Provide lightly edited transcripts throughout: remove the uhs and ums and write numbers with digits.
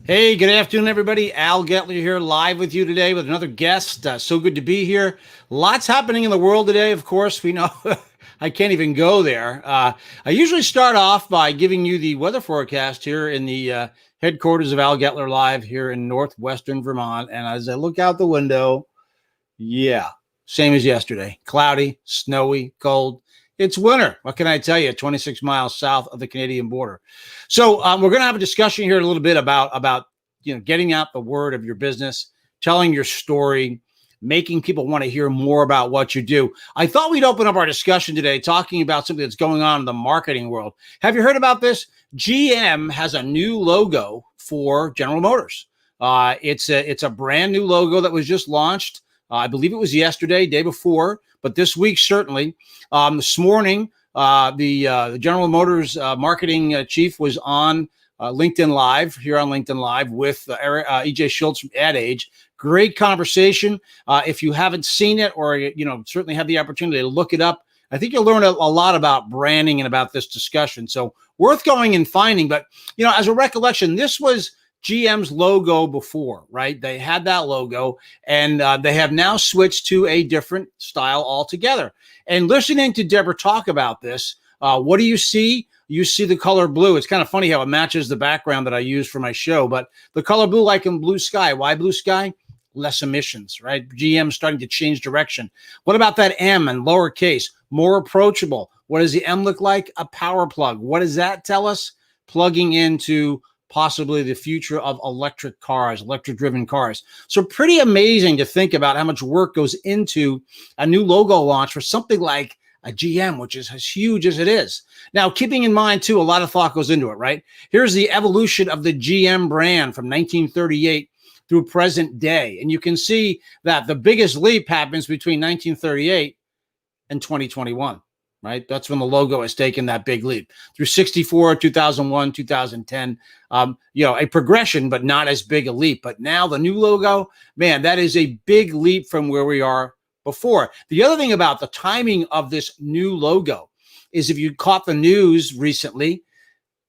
Hey, good afternoon, everybody. Al Getler here, live with you today with another guest. So good to be here. Lots happening in the world today. Of course, we know I can't even go there. I usually start off by giving you the weather forecast here in the headquarters of Al Getler Live here in northwestern Vermont. And as I look out the window, yeah, same as yesterday. Cloudy, snowy, cold. It's winter. What can I tell you? 26 miles south of the Canadian border. So we're going to have a discussion here a little bit about getting out the word of your business, telling your story, making people want to hear more about what you do. I thought we'd open up our discussion today talking about something that's going on in the marketing world. Have you heard about this? GM has a new logo for General Motors. It's a brand new logo that was just launched. I believe it was yesterday, day before, but this week certainly. This morning, the General Motors marketing chief was on LinkedIn Live, here on LinkedIn Live with EJ Schultz from Ad Age. Great conversation. If you haven't seen it or, certainly have the opportunity to look it up, I think you'll learn a lot about branding and about this discussion. So worth going and finding. But, as a recollection, this was GM's logo before, right? They had that logo, and they have now switched to a different style altogether. And listening to Deborah talk about this, what do you see? You see the color blue. It's kind of funny how it matches the background that I use for my show, but the color blue, like in blue sky. Why blue sky? Less emissions, right? GM starting to change direction. What about that M in lowercase? More approachable. What does the M look like? A power plug. What does that tell us? Plugging into possibly the future of electric cars, electric-driven cars. So pretty amazing to think about how much work goes into a new logo launch for something like a GM, which is as huge as it is. Now, keeping in mind, too, a lot of thought goes into it, right? Here's the evolution of the GM brand from 1938 through present day. And you can see that the biggest leap happens between 1938 and 2021. Right? That's when the logo has taken that big leap through 64, 2001, 2010, a progression, but not as big a leap. But now the new logo, man, that is a big leap from where we are before. The other thing about the timing of this new logo is if you caught the news recently,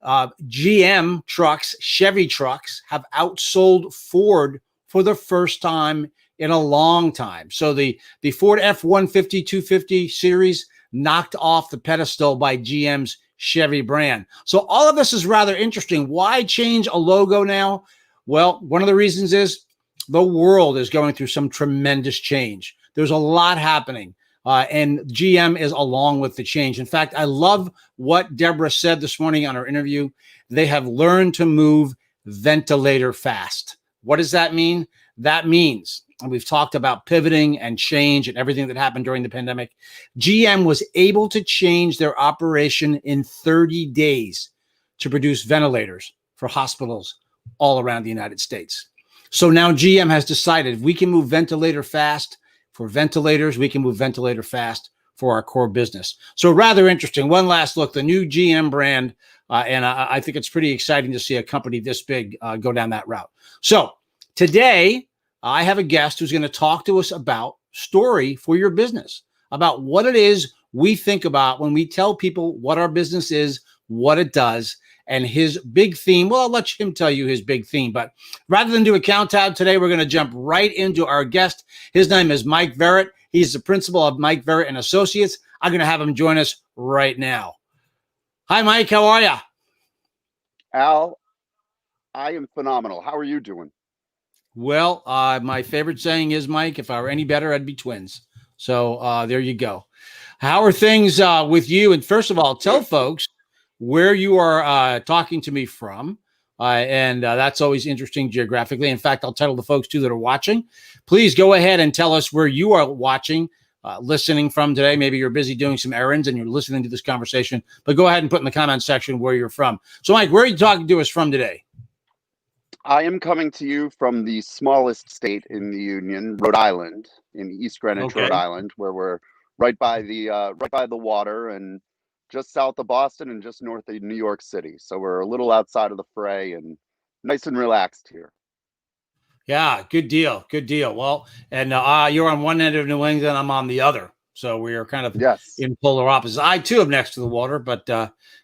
GM trucks, Chevy trucks have outsold Ford for the first time in a long time. So the Ford F-150, 250 series knocked off the pedestal by GM's Chevy brand. So all of this is rather interesting. Why change a logo now? Well, one of the reasons is the world is going through some tremendous change. There's a lot happening, and GM is along with the change. In fact, I love what Deborah said this morning on her interview. They have learned to move ventilator fast. What does that mean? That means, and we've talked about pivoting and change and everything that happened during the pandemic, GM was able to change their operation in 30 days to produce ventilators for hospitals all around the United States. So now GM has decided if we can move ventilator fast for ventilators, we can move ventilator fast for our core business. So rather interesting. One last look, the new GM brand, and I think it's pretty exciting to see a company this big go down that route. So today, I have a guest who's going to talk to us about story for your business, about what it is we think about when we tell people what our business is, what it does, and his big theme. Well, I'll let him tell you his big theme, but rather than do a countdown today, we're going to jump right into our guest. His name is Mike Verret. He's the principal of Mike Verret and Associates. I'm going to have him join us right now. Hi, Mike. How are you? Al, I am phenomenal. How are you doing? Well, my favorite saying is, Mike, if I were any better, I'd be twins. So there you go. How are things with you? And first of all, tell folks where you are talking to me from. And that's always interesting geographically. In fact, I'll tell the folks, too, that are watching. Please go ahead and tell us where you are watching, listening from today. Maybe you're busy doing some errands and you're listening to this conversation. But go ahead and put in the comment section where you're from. So, Mike, where are you talking to us from today? I am coming to you from the smallest state in the Union, Rhode Island, in East Greenwich, Rhode Island, where we're right by the water and just south of Boston and just north of New York City. So we're a little outside of the fray and nice and relaxed here. Yeah, good deal. Good deal. Well, and you're on one end of New England, I'm on the other. So we are kind of Yes. in polar opposites. I too am next to the water, but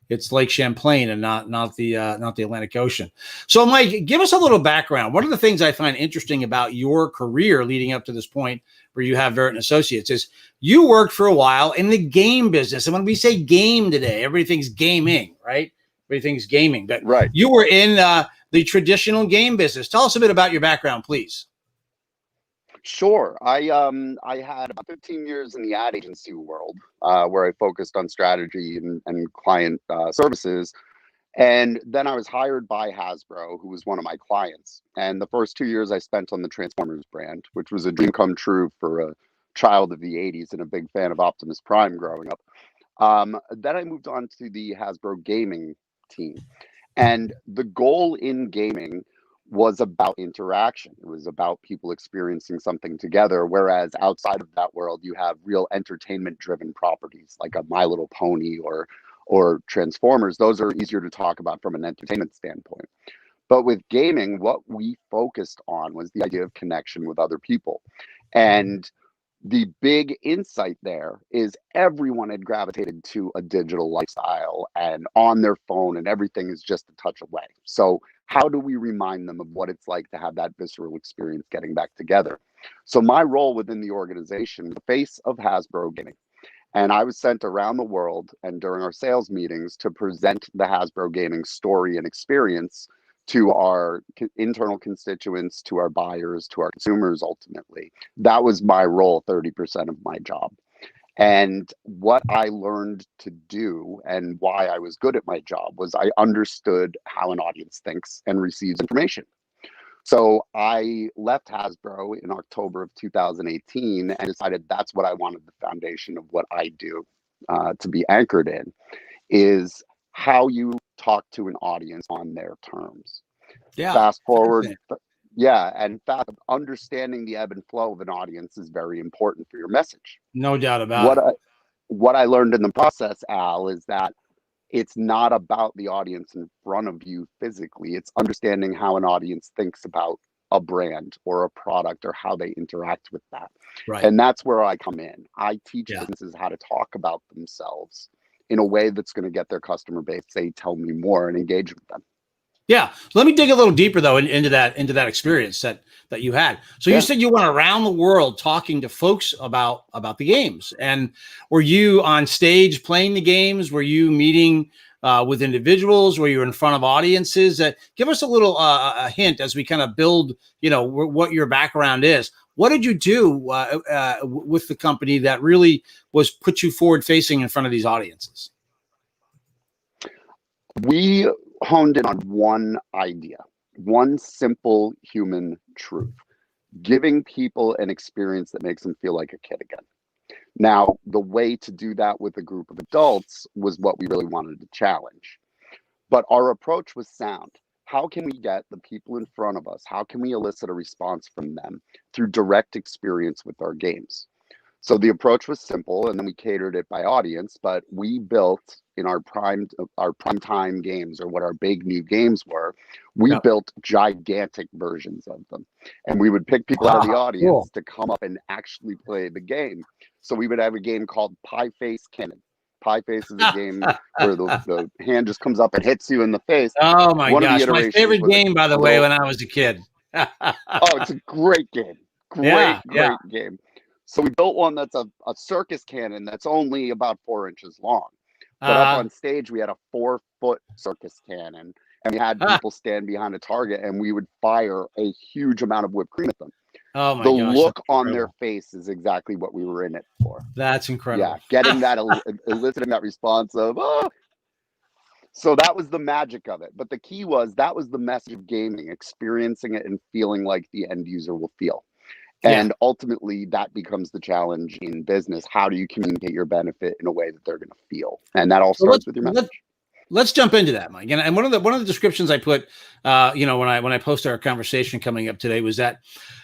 it's Lake Champlain and not the Atlantic Ocean. So, Mike, give us a little background. One of the things I find interesting about your career leading up to this point where you have Verret and Associates is you worked for a while in the game business. And when we say game today, everything's gaming, right? Everything's gaming. But Right. you were in the traditional game business. Tell us a bit about your background, please. Sure. I had about 15 years in the ad agency world, where I focused on strategy and client services. And then I was hired by Hasbro, who was one of my clients. And the first 2 years I spent on the Transformers brand, which was a dream come true for a child of the 80s and a big fan of Optimus Prime growing up. Then I moved on to the Hasbro gaming team. And the goal in gaming was about interaction. It was about people experiencing something together. Whereas outside of that world, you have real entertainment driven properties like a My Little Pony or Transformers. Those are easier to talk about from an entertainment standpoint. But with gaming, what we focused on was the idea of connection with other people. And the big insight there is everyone had gravitated to a digital lifestyle and on their phone, and everything is just a touch away. So how do we remind them of what it's like to have that visceral experience getting back together? So my role within the organization, the face of Hasbro Gaming, and I was sent around the world and during our sales meetings to present the Hasbro Gaming story and experience to our internal constituents, to our buyers, to our consumers, ultimately. That was my role, 30% of my job. And what I learned to do and why I was good at my job was I understood how an audience thinks and receives information. So I left Hasbro in October of 2018 and decided that's what I wanted the foundation of what I do to be anchored in, is how you talk to an audience on their terms. Yeah. Fast forward. Yeah. And understanding the ebb and flow of an audience is very important for your message. No doubt about it. What I learned in the process, Al, is that it's not about the audience in front of you physically. It's understanding how an audience thinks about a brand or a product or how they interact with that. Right. And that's where I come in. I teach Yeah. businesses how to talk about themselves in a way that's going to get their customer base, say, tell me more, and engage with them. Yeah. Let me dig a little deeper though into that experience that you had. So you said you went around the world talking to folks about the games. And were you on stage playing the games? Were you meeting with individuals? Were you in front of audiences? Give us a little a hint as we kind of build, what your background is. What did you do with the company that really was put you forward facing in front of these audiences? We honed in on one idea, one simple human truth: giving people an experience that makes them feel like a kid again. Now, the way to do that with a group of adults was what we really wanted to challenge. But our approach was sound. How can we get the people in front of us? How can we elicit a response from them through direct experience with our games? So the approach was simple, and then we catered it by audience, but we built in our prime time games, or what our big new games were, we built gigantic versions of them. And we would pick people out of the audience to come up and actually play the game. So we would have a game called Pie Face Cannon. Pie Face is a game where the hand just comes up and hits you in the face. Oh my gosh, my favorite game, by the way, when I was a kid. Oh, it's a great game. Great game. So we built one that's a circus cannon that's only about 4 inches long. But up on stage, we had a 4-foot circus cannon, and we had people stand behind a target, and we would fire a huge amount of whipped cream at them. Oh my gosh. The look on their face is exactly what we were in it for. That's incredible. Yeah, getting that, eliciting that response of, oh. So that was the magic of it. But the key was that was the message of gaming, experiencing it and feeling like the end user will feel. And ultimately, that becomes the challenge in business. How do you communicate your benefit in a way that they're going to feel? And that all starts with your message. Let's jump into that, Mike. And one of the descriptions I put, when I posted our conversation coming up today was that,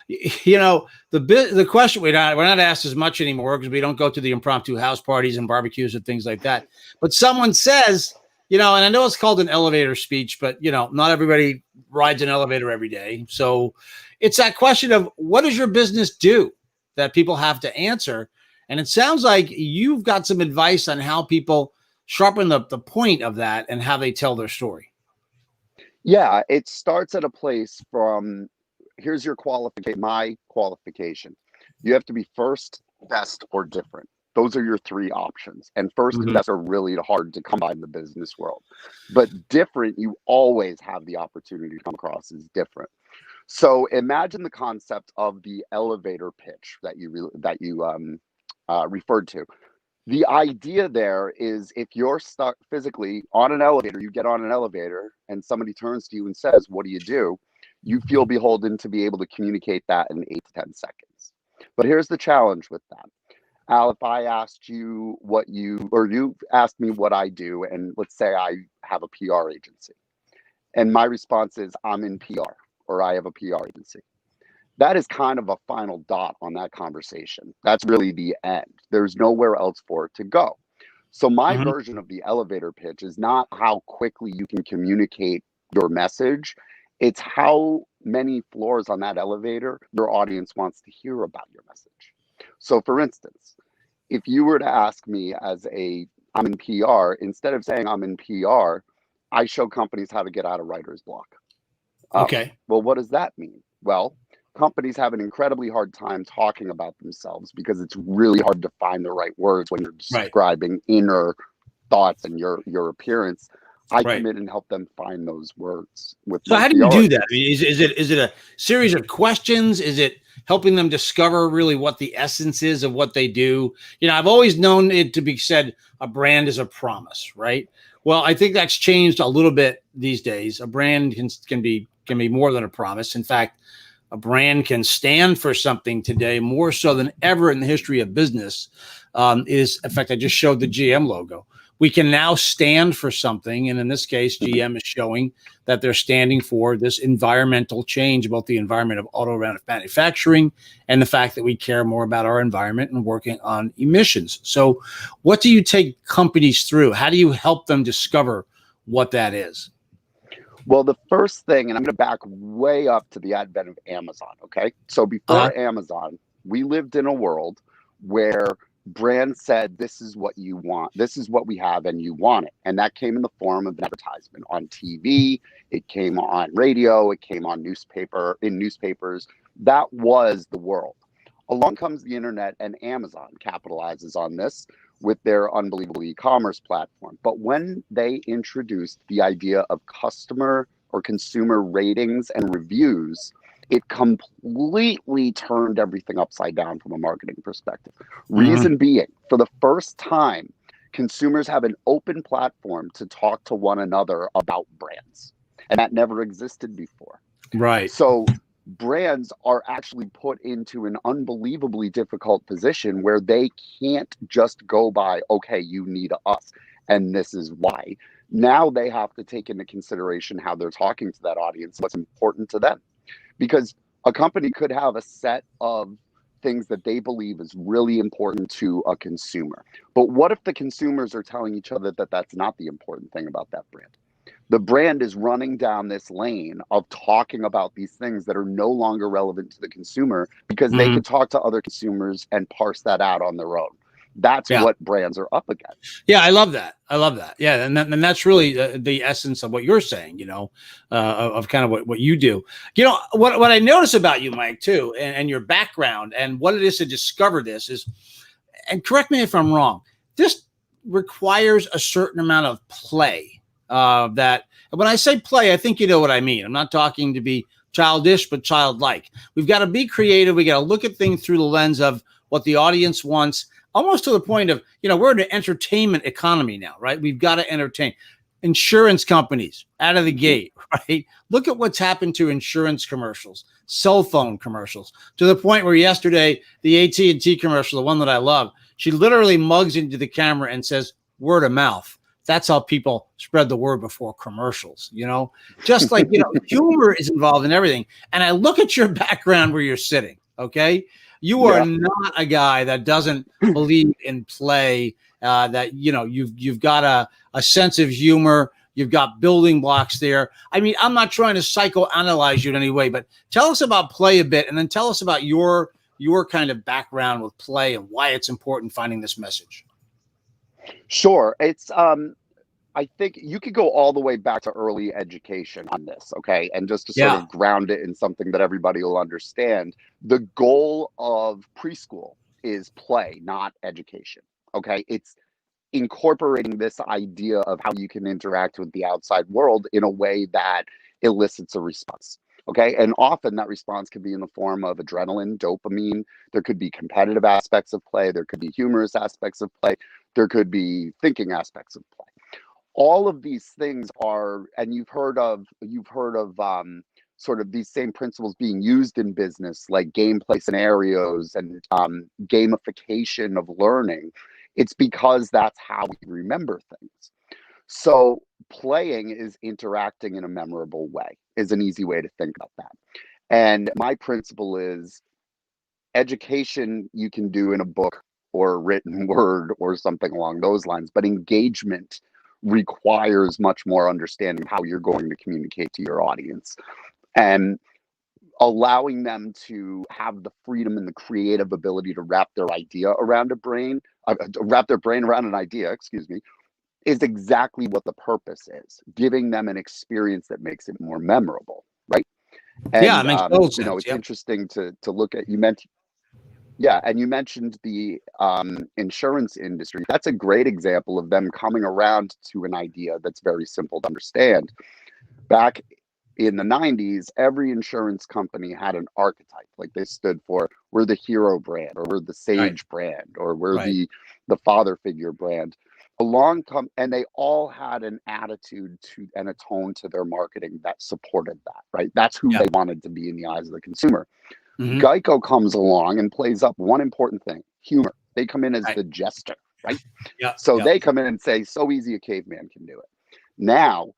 the question we're not asked as much anymore because we don't go to the impromptu house parties and barbecues and things like that. But someone says, and I know it's called an elevator speech, but not everybody rides an elevator every day. So it's that question of what does your business do that people have to answer. And it sounds like you've got some advice on how people sharpen the point of that and how they tell their story. Yeah, it starts at a place from here's my qualification. You have to be first, best, or different. Those are your three options. And first and best are really hard to come by in the business world. But different, you always have the opportunity to come across as different. So imagine the concept of the elevator pitch that you referred to. The idea there is if you're stuck physically on an elevator, you get on an elevator and somebody turns to you and says, "What do?" You feel beholden to be able to communicate that in 8 to 10 seconds. But here's the challenge with that. Al, if I asked you you asked me what I do, and let's say I have a PR agency, and my response is I'm in PR or I have a PR agency. That is kind of a final dot on that conversation. That's really the end. There's nowhere else for it to go. So my version of the elevator pitch is not how quickly you can communicate your message. It's how many floors on that elevator your audience wants to hear about your message. So for instance, if you were to ask me I'm in PR, instead of saying I'm in PR, I show companies how to get out of writer's block. Okay. Well, what does that mean? Well, companies have an incredibly hard time talking about themselves because it's really hard to find the right words when you're describing inner thoughts and your appearance. I come in and help them find those words. So how do you do that? I mean, is it a series of questions? Is it helping them discover really what the essence is of what they do? You know, I've always known it to be said a brand is a promise, right? Well, I think that's changed a little bit these days. A brand can be more than a promise. In fact, a brand can stand for something today more so than ever in the history of business. In fact, I just showed the GM logo. We can now stand for something. And in this case, GM is showing that they're standing for this environmental change about the environment of auto manufacturing and the fact that we care more about our environment and working on emissions. So what do you take companies through? How do you help them discover what that is? Well, the first thing, and I'm going to back way up to the advent of Amazon, okay? So before Amazon, we lived in a world where brands said, this is what you want. This is what we have and you want it. And that came in the form of an advertisement on TV. It came on radio. It came on newspapers. That was the world. Along comes the internet, and Amazon capitalizes on this with their unbelievable e-commerce platform. But when they introduced the idea of customer or consumer ratings and reviews, it completely turned everything upside down from a marketing perspective. Reason being, for the first time, consumers have an open platform to talk to one another about brands. And that never existed before. Right. So brands are actually put into an unbelievably difficult position where they can't just go by, okay, you need us, and this is why. Now they have to take into consideration how they're talking to that audience, what's important to them. Because a company could have a set of things that they believe is really important to a consumer. But what if the consumers are telling each other that that's not the important thing about that brand? The brand is running down this lane of talking about these things that are no longer relevant to the consumer because they could talk to other consumers and parse that out on their own. That's what brands are up against. Yeah, I love that. Yeah, and that's really the essence of what you're saying, you know, of kind of what you do. You know, what I notice about you, Mike, too, and your background and what it is to discover this is, and correct me if I'm wrong, this requires a certain amount of play. That when I say play, I think you know what I mean. I'm not talking to be childish, but childlike. We've got to be creative. We got to look at things through the lens of what the audience wants, almost to the point of, you know, we're in an entertainment economy now, right? We've got to entertain. Insurance companies out of the gate, right? Look at what's happened to insurance commercials, cell phone commercials, to the point where yesterday, the AT&T commercial, the one that I love, she literally mugs into the camera and says, word of mouth. That's how people spread the word before commercials, you know, just like, you know, humor is involved in everything. And I look at your background where you're sitting. Okay. You are not a guy that doesn't believe in play, that, you know, you've got a sense of humor. You've got building blocks there. I mean, I'm not trying to psychoanalyze you in any way, but tell us about play a bit, and then tell us about your your kind of background with play and why it's important finding this message. Sure. It's I think you could go all the way back to early education on this, okay? And just to sort Yeah. of ground it in something that everybody will understand, the goal of preschool is play, not education, okay? It's incorporating this idea of how you can interact with the outside world in a way that elicits a response. Okay. And often that response can be in the form of adrenaline, dopamine. There could be competitive aspects of play. There could be humorous aspects of play. There could be thinking aspects of play. All of these things are, and you've heard of sort of these same principles being used in business, like gameplay scenarios and gamification of learning. It's because that's how we remember things. So playing is interacting in a memorable way, is an easy way to think about that. And my principle is education you can do in a book or a written word or something along those lines, but engagement requires much more understanding of how you're going to communicate to your audience and allowing them to have the freedom and the creative ability to wrap their brain around an idea, excuse me, is exactly what the purpose is, giving them an experience that makes it more memorable, right? Yeah, And it makes total sense. it's Yep. interesting to look at. You mentioned, yeah, and you mentioned the insurance industry. That's a great example of them coming around to an idea that's very simple to understand. Back in the 90s, every insurance company had an archetype. Like they stood for, we're the hero brand, or we're the Right. sage brand, or we're Right. the father figure brand. Along come, and they all had an attitude to and a tone to their marketing that supported that, right? That's who Yeah. they wanted to be in the eyes of the consumer. Hmm. Geico comes along and plays up one important thing: humor. They come in as Right. the jester, right? Yeah. So Yeah. they come in and say, so easy a caveman can do it. Now,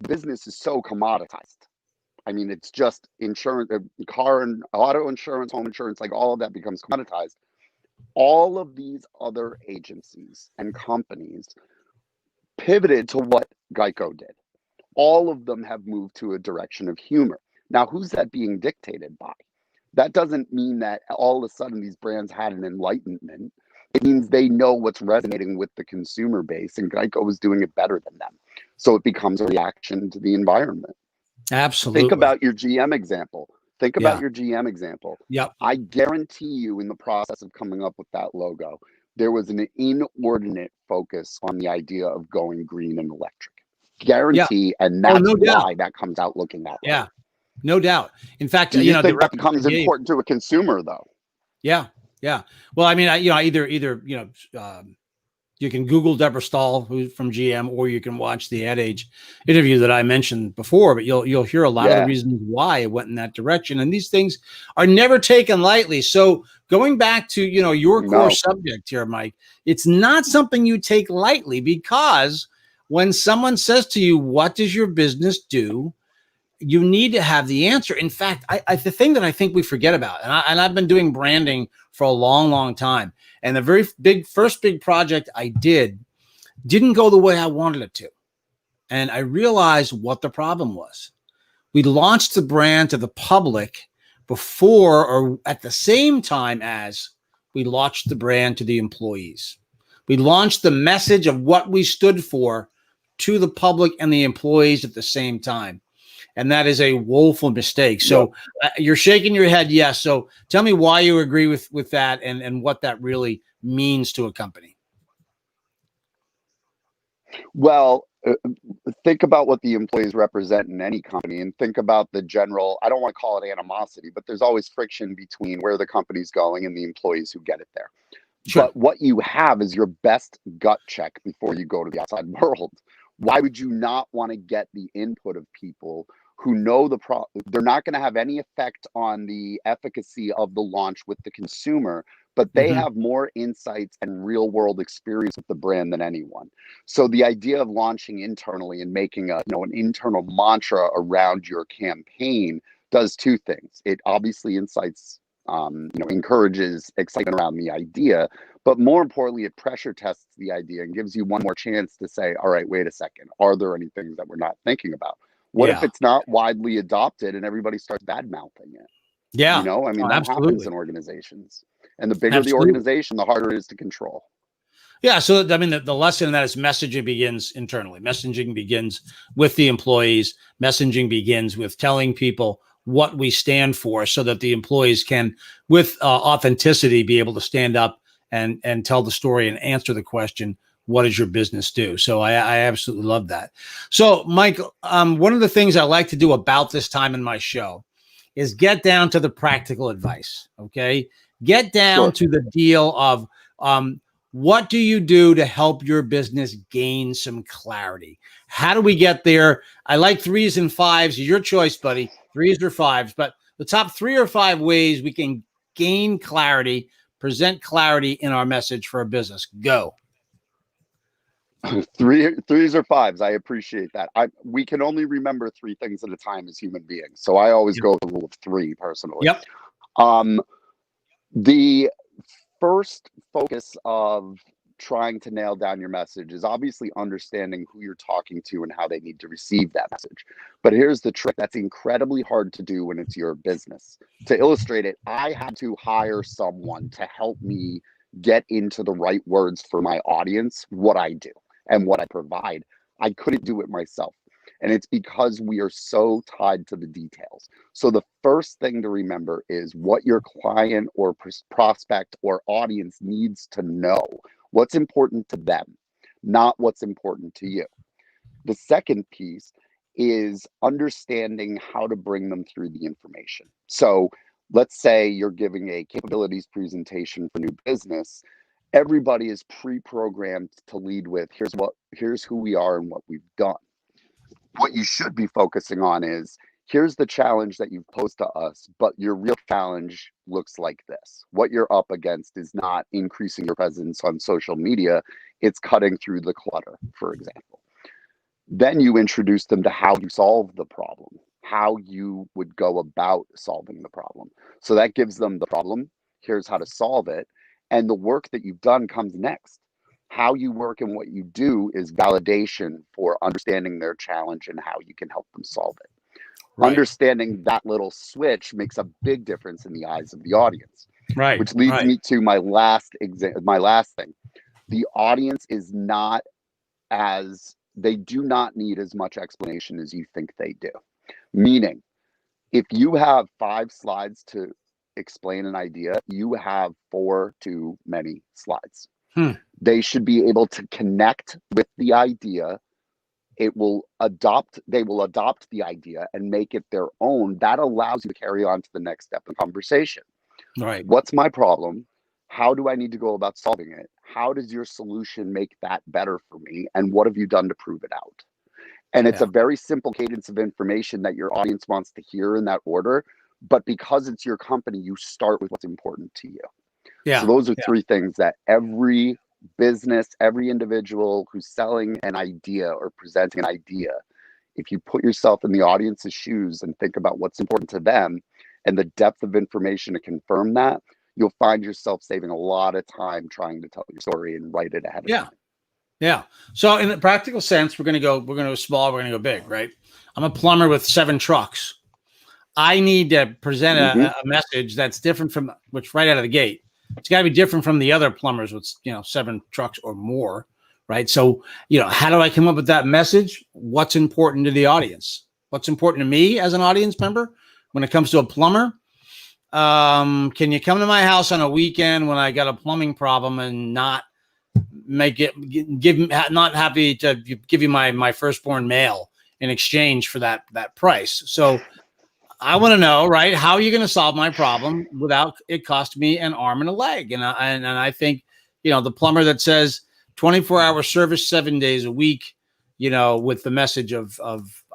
business is so commoditized. I mean, it's just insurance, car and auto insurance, home insurance, like all of that becomes commoditized. All of these other agencies and companies pivoted to what Geico did. All of them have moved to a direction of humor. Now, who's that being dictated by? That doesn't mean that all of a sudden these brands had an enlightenment. It means they know what's resonating with the consumer base, and Geico is doing it better than them. So it becomes a reaction to the environment. Think Absolutely. about your GM example. Think about Yeah. your GM example. Yep. I guarantee you, in the process of coming up with that logo, there was an inordinate focus on the idea of going green and electric. Yeah. Guarantee, and Oh, that's no doubt. why that comes out looking that way. Yeah. No doubt. In fact, Do you the think that reference becomes I gave. important to a consumer, though? Yeah. Yeah. Well, I mean, either you can Google Deborah Stahl, who's from GM, or you can watch the Ad Age interview that I mentioned before. But you'll hear a lot of the Yeah. reasons why it went in that direction. And these things are never taken lightly. So going back to your core No. subject here, Mike, it's not something you take lightly, because when someone says to you, "What does your business do?" you need to have the answer. In fact, the thing that I think we forget about, and I've been doing branding for a long, long time, and the first big project I didn't go the way I wanted it to. And I realized what the problem was. We launched the brand to the public before or at the same time as we launched the brand to the employees. We launched the message of what we stood for to the public and the employees at the same time. And that is a woeful mistake. Yep. So you're shaking your head. Yes. So tell me why you agree with that, and what that really means to a company. Well, think about what the employees represent in any company, and think about the general, I don't want to call it animosity, but there's always friction between where the company's going and the employees who get it there. Sure. But what you have is your best gut check before you go to the outside world. Why would you not want to get the input of people who know they're not going to have any effect on the efficacy of the launch with the consumer, but they Mm-hmm. have more insights and real world experience with the brand than anyone. So the idea of launching internally and making an internal mantra around your campaign does two things. It obviously encourages excitement around the idea, but more importantly, it pressure tests the idea and gives you one more chance to say, all right, wait a second, are there any things that we're not thinking about? What if Yeah. it's not widely adopted and everybody starts bad mouthing it? Yeah. I mean, Oh, that happens absolutely. in organizations. And the bigger the Absolutely. organization, the harder it is to control. Yeah. So, I mean, the lesson in that is messaging begins internally. Messaging begins with the employees. Messaging begins with telling people what we stand for so that the employees can, with authenticity, be able to stand up and tell the story and answer the question, what does your business do? So I absolutely love that. So, Mike, one of the things I like to do about this time in my show is get down to the practical advice. Okay. Get down Sure. to the deal of, what do you do to help your business gain some clarity? How do we get there? I like 3s and 5s. Your choice, buddy. 3s or 5s, but the top 3 or 5 ways we can gain clarity, present clarity in our message for a business. Go. Threes or fives. I appreciate that. We can only remember 3 things at a time as human beings. So I always Yep. go with the rule of 3 personally. Yep. Um, the first focus of trying to nail down your message is obviously understanding who you're talking to and how they need to receive that message. But here's the trick that's incredibly hard to do when it's your business. To illustrate it, I had to hire someone to help me get into the right words for my audience, what I do and what I provide. I couldn't do it myself. And it's because we are so tied to the details. So the first thing to remember is what your client or prospect or audience needs to know. What's important to them, not what's important to you. The second piece is understanding how to bring them through the information. So let's say you're giving a capabilities presentation for new business. Everybody is pre-programmed to lead with here's who we are and what we've done. What you should be focusing on is here's the challenge that you've posed to us, but your real challenge looks like this. What you're up against is not increasing your presence on social media, it's cutting through the clutter, for example. Then you introduce them to how you solve the problem, how you would go about solving the problem. So that gives them the problem, here's how to solve it, and the work that you've done comes next. How you work and what you do is validation for understanding their challenge and how you can help them solve it. Right. Understanding that little switch makes a big difference in the eyes of the audience, Right. which leads Right. me to my last thing. The audience is not as they do not need as much explanation as you think they do. Meaning, if you have 5 slides to explain an idea, you have 4 too many slides. Hmm. They should be able to connect with the idea. They will adopt the idea and make it their own. That allows you to carry on to the next step of conversation. Right. What's my problem? How do I need to go about solving it? How does your solution make that better for me? And what have you done to prove it out? And it's Yeah. a very simple cadence of information that your audience wants to hear in that order. But because it's your company, you start with what's important to you. So Yeah. those are Yeah. 3 things that every business, every individual who's selling an idea or presenting an idea, if you put yourself in the audience's shoes and think about what's important to them and the depth of information to confirm that, you'll find yourself saving a lot of time trying to tell your story and write it ahead of Yeah. time. Yeah. So in a practical sense, we're going to go small, we're going to go big, right? I'm a plumber with 7 trucks. I need to present Mm-hmm. a message that's different from which right out of the gate. It's got to be different from the other plumbers with 7 trucks or more, right? So how do I come up with that message? What's important to the audience? What's important to me as an audience member when it comes to a plumber? Can you come to my house on a weekend when I got a plumbing problem and not not happy to give you my firstborn male in exchange for that price? So I want to know, right? How are you going to solve my problem without it costing me an arm and a leg? And I think, the plumber that says 24-hour service, 7 days a week, with the message of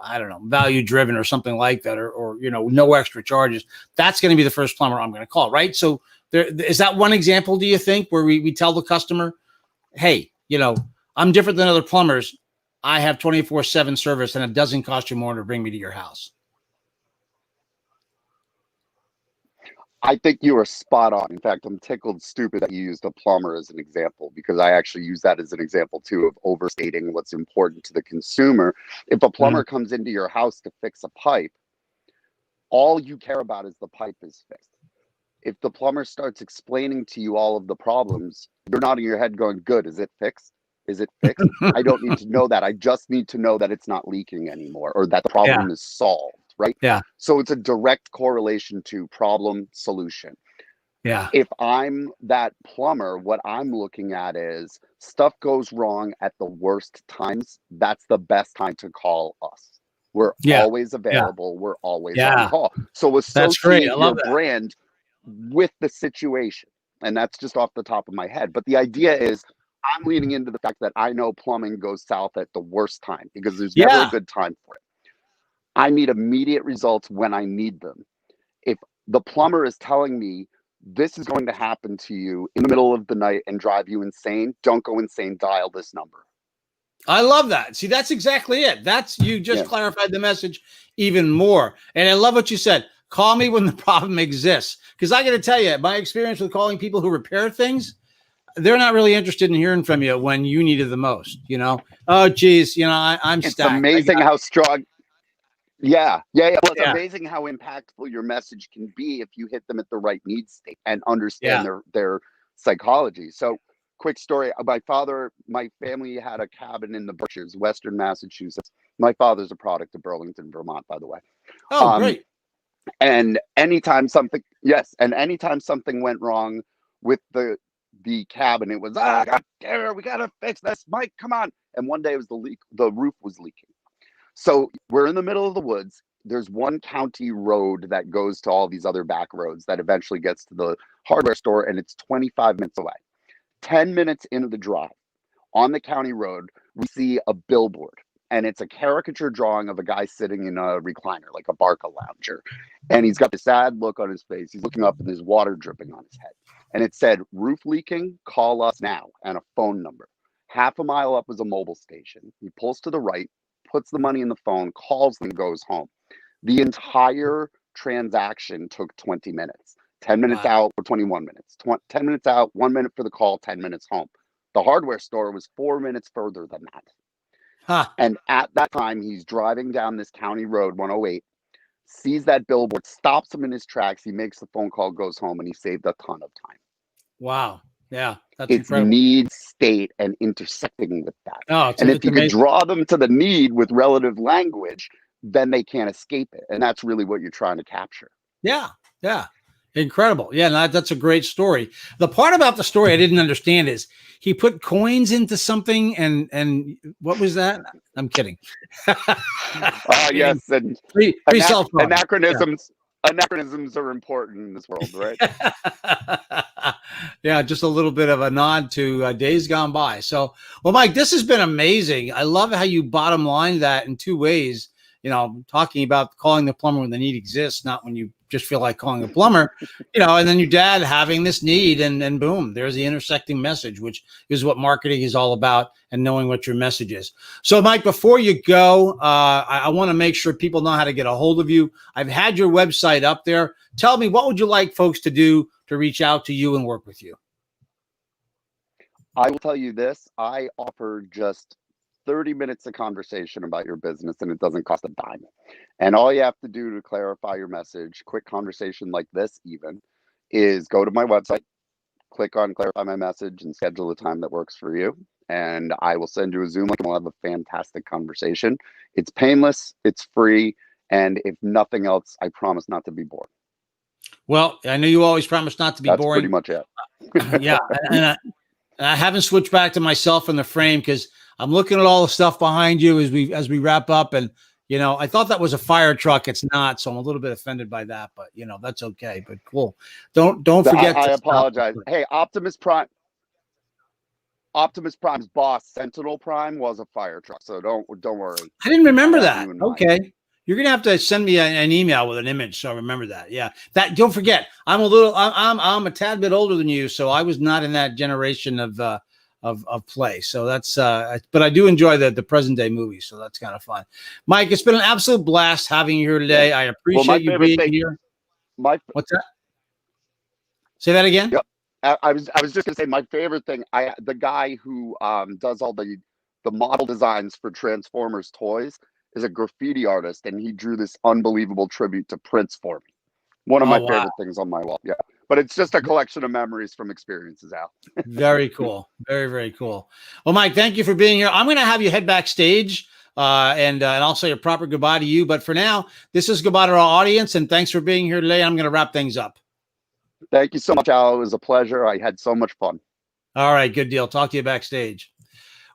I don't know, value driven or something like that, or no extra charges. That's going to be the first plumber I'm going to call, right? So is that one example, do you think, where we tell the customer, hey, I'm different than other plumbers. I have 24/7 service and it doesn't cost you more to bring me to your house. I think you are spot on. In fact, I'm tickled stupid that you used a plumber as an example, because I actually use that as an example too of overstating what's important to the consumer. If a plumber comes into your house to fix a pipe, all you care about is the pipe is fixed. If the plumber starts explaining to you all of the problems, you're nodding your head going, good, is it fixed? Is it fixed? I don't need to know that. I just need to know that it's not leaking anymore or that the Yeah. problem is solved, right? Yeah. So it's a direct correlation to problem solution. Yeah. If I'm that plumber, what I'm looking at is stuff goes wrong at the worst times. That's the best time to call us. We're Yeah. always available. We're always on Yeah. call. So That's great. I associate your love that. brand with the situation. And that's just off the top of my head. But the idea is I'm leaning into the fact that I know plumbing goes south at the worst time because there's never a Yeah. good time for it. I need immediate results when I need them. If the plumber is telling me this is going to happen to you in the middle of the night and drive you insane, don't go insane, dial this number. I love that. See, that's exactly it. That's you just clarified the message even more. And I love what you said. Call me when the problem exists. Because I got to tell you, my experience with calling people who repair things, they're not really interested in hearing from you when you need it the most. Oh, geez, I'm It's stacked. amazing how strong. Yeah. Well, it's Yeah. amazing how impactful your message can be if you hit them at the right need state and understand their psychology. So, quick story. My family had a cabin in the Berkshires, Western Massachusetts. My father's a product of Burlington, Vermont, by the way. Oh, great. And anytime something went wrong with the cabin, it was, God damn it, we gotta fix this. Mike, come on. And one day it was the roof was leaking. So we're in the middle of the woods. There's one county road that goes to all these other back roads that eventually gets to the hardware store, and it's 25 minutes away. 10 minutes into the drive on the county road, we see a billboard, and it's a caricature drawing of a guy sitting in a recliner, like a Barca lounger. And he's got this sad look on his face. He's looking up and there's water dripping on his head. And it said, roof leaking, call us now, and a phone number. Half a mile up was a mobile station. He pulls to the right, puts the money in the phone, calls, and goes home. The entire transaction took 20 minutes. 10 minutes out for 21 minutes. 10 minutes out, 1 minute for the call, 10 minutes home. The hardware store was 4 minutes further than that. Huh. And at that time, he's driving down this county road, 108, sees that billboard, stops him in his tracks. He makes the phone call, goes home, and he saved a ton of time. Wow. Yeah, that's it's incredible. Need state and intersecting with that. Oh, and if you could draw them to the need with relative language, then they can't escape it. And that's really what you're trying to capture. Yeah. Incredible. Yeah, that's a great story. The part about the story I didn't understand is he put coins into something and what was that? I'm kidding. Yes. And free cell phone. Anachronisms are important in this world, right? Yeah, just a little bit of a nod to days gone by. So, well, Mike, this has been amazing. I love how you bottom line that in two ways. Talking about calling the plumber when the need exists, not when you just feel like calling a plumber, and then your dad having this need and boom, there's the intersecting message, which is what marketing is all about and knowing what your message is. So Mike, before you go, I want to make sure people know how to get a hold of you. I've had your website up there. Tell me, what would you like folks to do to reach out to you and work with you? I will tell you this. I offer just 30 minutes of conversation about your business, and it doesn't cost a dime. And all you have to do to clarify your message, quick conversation like this even, is go to my website, click on clarify my message, and schedule a time that works for you. And I will send you a Zoom link and we'll have a fantastic conversation. It's painless, it's free, and if nothing else, I promise not to be bored. Well, I know you always promise not to be boring. That's pretty much it. Yeah. And I haven't switched back to myself in the frame because I'm looking at all the stuff behind you as we wrap up. And, I thought that was a fire truck. It's not. So I'm a little bit offended by that, but that's okay. But cool. Don't forget. I apologize. Hey, Optimus Prime's boss, Sentinel Prime, was a fire truck. So don't worry. I didn't remember that. Okay. You're going to have to send me an email with an image. So I remember that. Yeah. Don't forget, I'm a tad bit older than you. So I was not in that generation of play. So that's, but I do enjoy the present day movies. So that's kind of fun. Mike, it's been an absolute blast having you here today. I appreciate you being here. What's that? Say that again. Yep. I was just gonna say my favorite thing. The guy who does all the model designs for Transformers toys. is a graffiti artist, and he drew this unbelievable tribute to Prince for me. One of my Oh, wow. favorite things on my wall. Yeah. But it's just a collection of memories from experiences, Al. Very cool. Very, very cool. Well, Mike, thank you for being here. I'm going to have you head backstage and I'll say a proper goodbye to you. But for now, this is goodbye to our audience. And thanks for being here today. I'm going to wrap things up. Thank you so much, Al. It was a pleasure. I had so much fun. All right. Good deal. Talk to you backstage.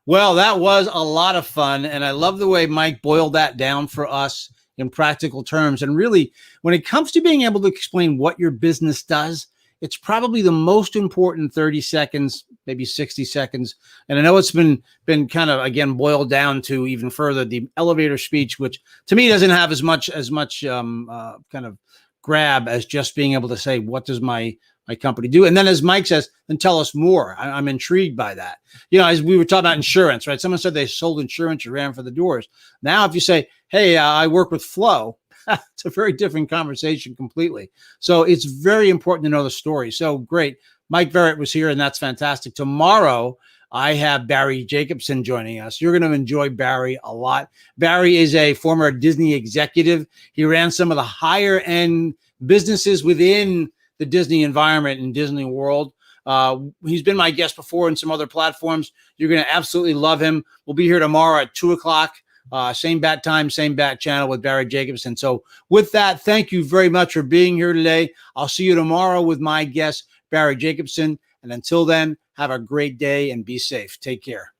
Well, that was a lot of fun. And I love the way Mike boiled that down for us in practical terms. And really, when it comes to being able to explain what your business does, it's probably the most important 30 seconds, maybe 60 seconds. And I know it's been kind of, again, boiled down to even further the elevator speech, which to me doesn't have as much kind of grab as just being able to say, what does my company do? And then as Mike says, then tell us more. I'm intrigued by that. You know, as we were talking about insurance, right? Someone said they sold insurance, you ran for the doors. Now, if you say, hey, I work with Flow, it's a very different conversation completely. So it's very important to know the story. So great. Mike Verret was here, and that's fantastic. Tomorrow, I have Barry Jacobson joining us. You're going to enjoy Barry a lot. Barry is a former Disney executive. He ran some of the higher end businesses within the Disney environment in Disney World. He's been my guest before in some other platforms. You're going to absolutely love him. We'll be here tomorrow at 2:00. Same bat time, same bat channel with Barry Jacobson. So with that, thank you very much for being here today. I'll see you tomorrow with my guest, Barry Jacobson. And until then, have a great day and be safe. Take care.